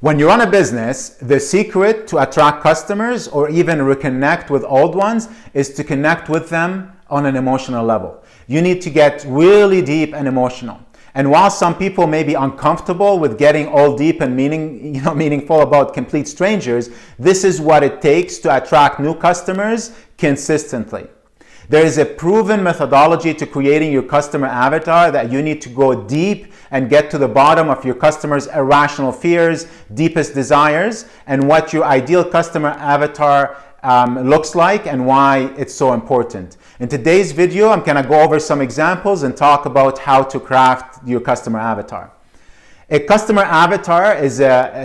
When you run a business, the secret to attract customers or even reconnect with old ones is to connect with them on an emotional level. You need to get really deep and emotional. And while some people may be uncomfortable with getting all deep and meaningful about complete strangers, this is what it takes to attract new customers consistently. There is a proven methodology to creating your customer avatar that you need to go deep and get to the bottom of your customers' irrational fears, deepest desires, and what your ideal customer avatar looks like and why it's so important. In today's video, I'm going to go over some examples and talk about how to craft your customer avatar. A customer avatar is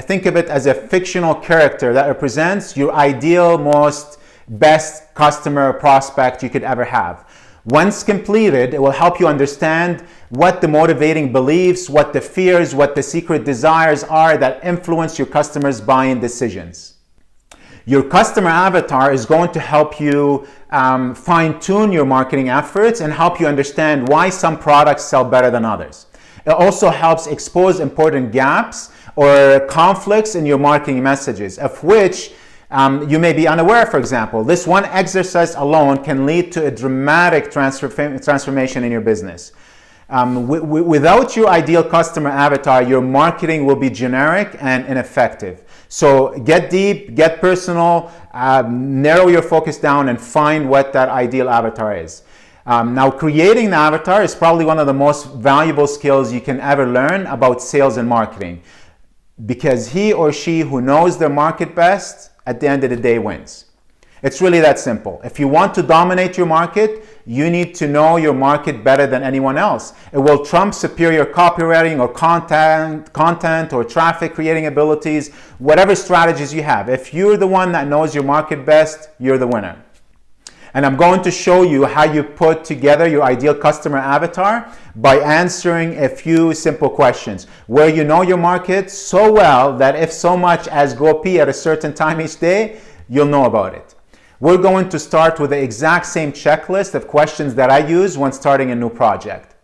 think of it as a fictional character that represents your ideal, most best customer prospect you could ever have. Once completed, it will help you understand what the motivating beliefs, what the fears, what the secret desires are that influence your customers' buying decisions. Your customer avatar is going to help you fine-tune your marketing efforts and help you understand why some products sell better than others. It also helps expose important gaps or conflicts in your marketing messages, of which you may be unaware. For example, this one exercise alone can lead to a dramatic transformation in your business. Without your ideal customer avatar, your marketing will be generic and ineffective. So get deep, get personal, narrow your focus down and find what that ideal avatar is. Now, creating the avatar is probably one of the most valuable skills you can ever learn about sales and marketing, because he or she who knows their market best at the end of the day wins. It's really that simple. If you want to dominate your market, you need to know your market better than anyone else. It will trump superior copywriting or content or traffic creating abilities, whatever strategies you have. If you're the one that knows your market best, you're the winner. And I'm going to show you how you put together your ideal customer avatar by answering a few simple questions where you know your market so well that if so much as go pee at a certain time each day, you'll know about it. We're going to start with the exact same checklist of questions that I use when starting a new project.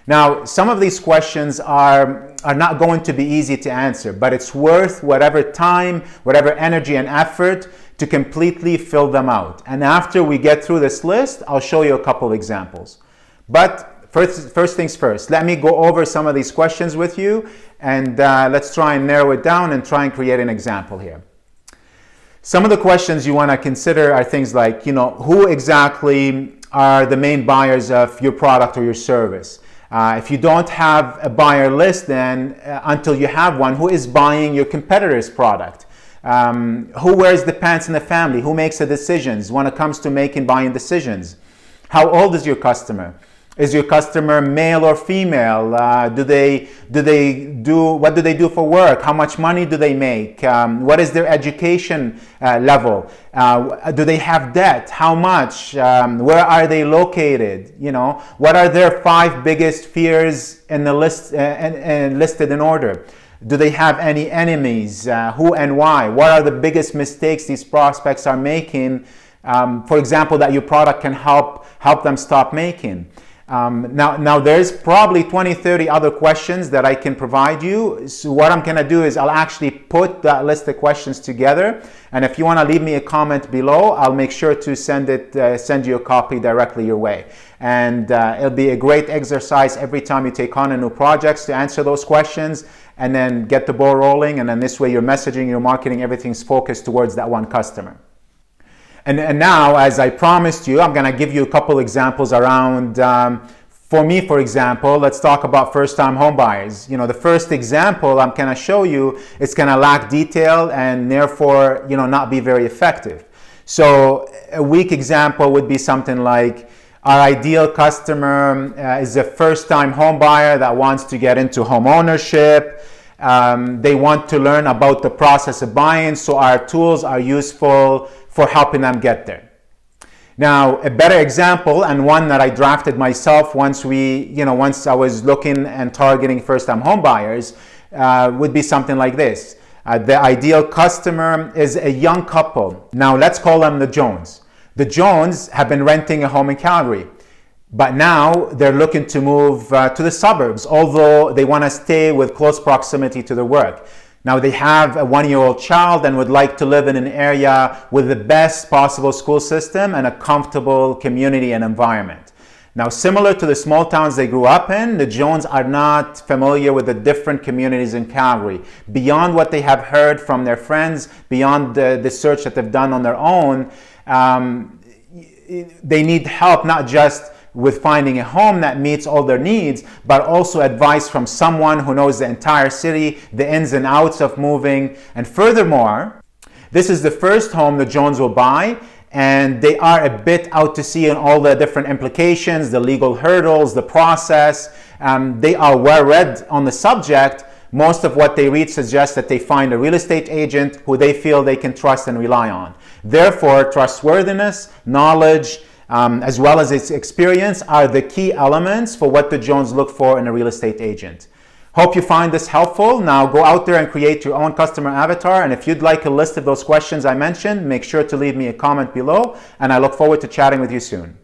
Now, some of these questions are not going to be easy to answer, but it's worth whatever time, whatever energy and effort to completely fill them out. And after we get through this list, I'll show you a couple of examples. But first things first, let me go over some of these questions with you, and let's try and narrow it down and try and create an example here. Some of the questions you want to consider are things like, who exactly are the main buyers of your product or your service? If you don't have a buyer list, then until you have one, who is buying your competitor's product? Who wears the pants in the family? Who makes the decisions when it comes to buying decisions? How old is your customer? Is your customer male or female? What do they do for work? How much money do they make? What is their education level? Do they have debt? How much? Where are they located? What are their 5 biggest fears in the list listed in order? Do they have any enemies? Who and why? What are the biggest mistakes these prospects are making? For example, that your product can help them stop making. Now there's probably 20, 30 other questions that I can provide you. So what I'm going to do is I'll actually put that list of questions together. And if you want to leave me a comment below, I'll make sure to send you a copy directly your way. And it'll be a great exercise every time you take on a new project to answer those questions and then get the ball rolling. And then this way your messaging, your marketing, everything's focused towards that one customer. And now, as I promised you, I'm going to give you a couple examples around, for me, for example, let's talk about first-time home buyers. The first example I'm going to show you, it's going to lack detail and therefore, not be very effective. So a weak example would be something like, our ideal customer is a first-time home buyer that wants to get into home ownership. They want to learn about the process of buying, so our tools are useful for helping them get there. Now, a better example, and one that I drafted myself once I was looking and targeting first-time home buyers, would be something like this. The ideal customer is a young couple. Now, let's call them the Jones. The Jones have been renting a home in Calgary, but now they're looking to move to the suburbs, although they want to stay with close proximity to their work. Now they have a 1-year-old child and would like to live in an area with the best possible school system and a comfortable community and environment. Now, similar to the small towns they grew up in, the Jones are not familiar with the different communities in Calgary. Beyond what they have heard from their friends, beyond the search that they've done on their own, they need help not just with finding a home that meets all their needs, but also advice from someone who knows the entire city, the ins and outs of moving. And furthermore, this is the first home the Jones will buy, and they are a bit out to sea in all the different implications, the legal hurdles, the process. They are well read on the subject. Most of what they read suggests that they find a real estate agent who they feel they can trust and rely on. Therefore, trustworthiness, knowledge, as well as its experience are the key elements for what the Jones look for in a real estate agent. Hope you find this helpful. Now go out there and create your own customer avatar. And if you'd like a list of those questions I mentioned, make sure to leave me a comment below. And I look forward to chatting with you soon.